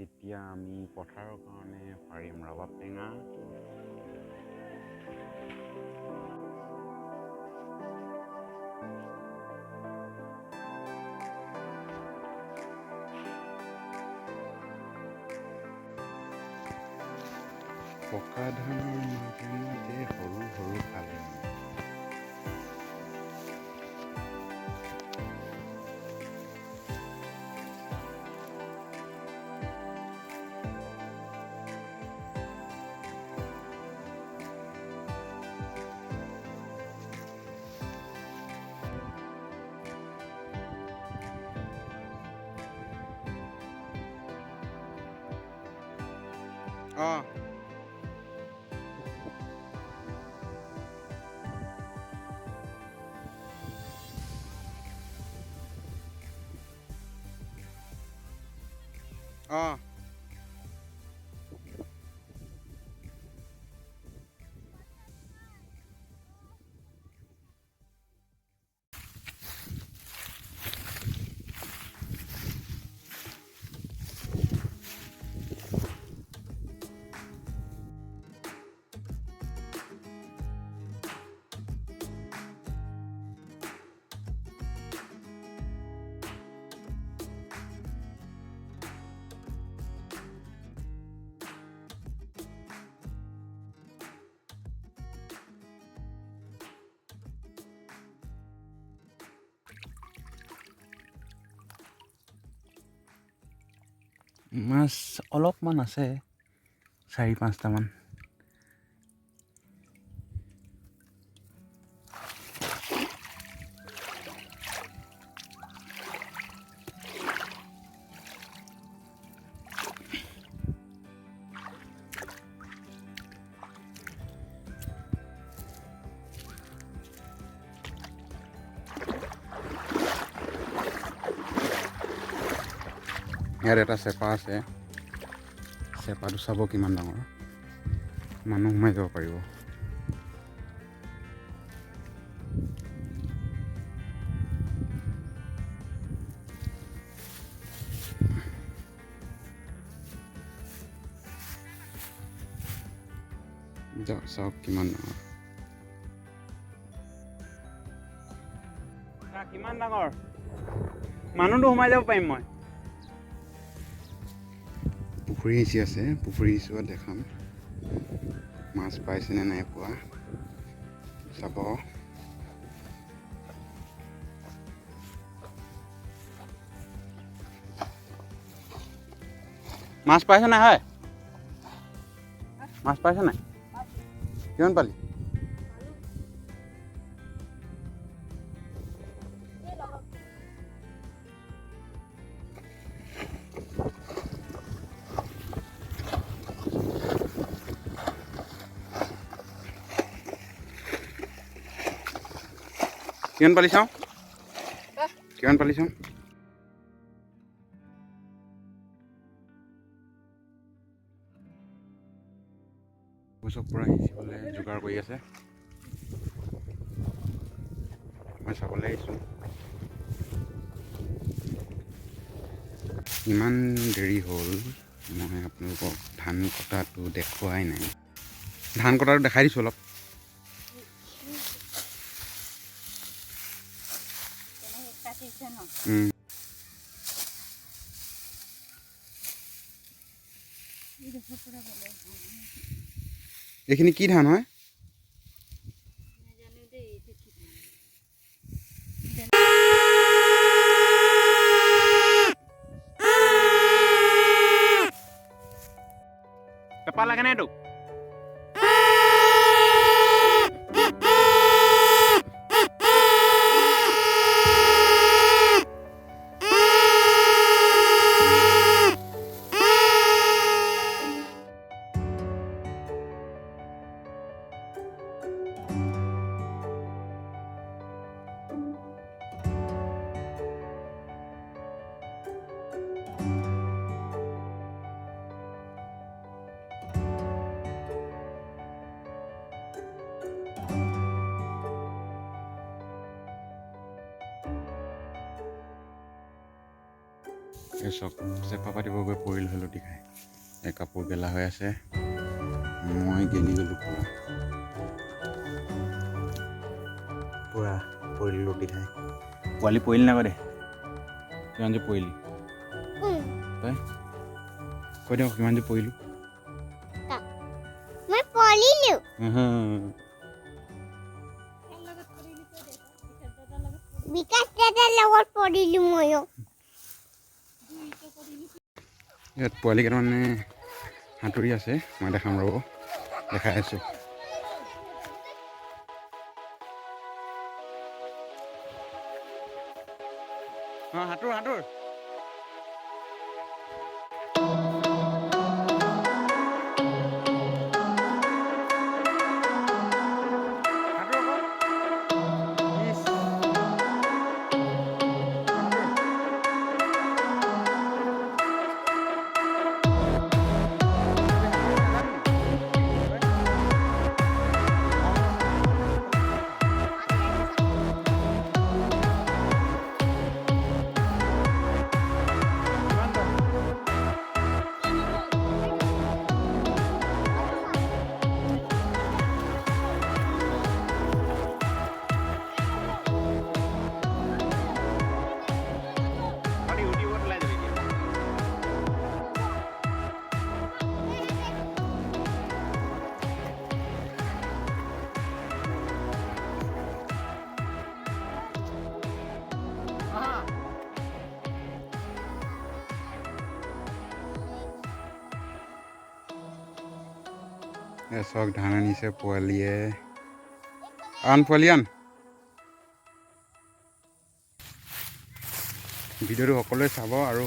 এতিয়া আমি পথাৰৰ কাৰণে পাৰিম ৰবাব টেঙা। পকা ধানৰ মাজে মাজে সৰু সৰু খালে মাছ অলপমান আছে, 4-5টামান। ইয়াত এটা চেপা আছে, চেপাটো চাব কিমান ডাঙৰ, মানুহ সোমাই যাব পাৰিব। চাওক কিমান ডাঙৰ, কিমান ডাঙৰ, মানুহটো সোমাই যাব পাৰিম মই। পুখুৰী সিঁচি আছে, পুখুৰী সিঁচোৱা দেখাম, মাছ পাইছেনে নাই পোৱা চাব। মাছ পাইছ নাই? হয়, মাছ পাইছ নাই? কিমান পালি? কিমান পালি চাওঁ, কিমান পালি চাওঁ। গছক পৰা সিঁচিবলৈ যোগাৰ কৰি আছে, মই চাবলৈ আহিছোঁ। ইমান দেৰি হ'ল, মই আপোনালোকক ধান কটাটো দেখুৱাই নাই। ধান কটাটো দেখাই দিছোঁ অলপ। এইখিনি কি ধান হয়? পেপা লাগে নে তোক? এই চক চেপা পাতিব গৈ পৰিল হৈ লুটি খাই এই কাপোৰ গেলা হৈ আছে মই গেলি গ'লোঁ পূৰা পৰিল লুটি খাই পোৱালি পৰিল নাকৌ দে কিমান যে পৰিলি তই কৈ দিয়ক কিমান যে পৰিলোঁ মই পৰিলোঁ বিকাশ দাদাৰ লগত পৰিলোঁ ময়ো ইয়াত পোৱালি কেইটামানে সাঁতুৰি আছে মই দেখাম ৰ'ব দেখাই আছোঁ অঁ সাঁতোৰ সাঁতোৰ চক ধান আনিছে পোৱালীয়ে আন পোৱালি আন ভিডিঅ'টো সকলোৱে চাব আৰু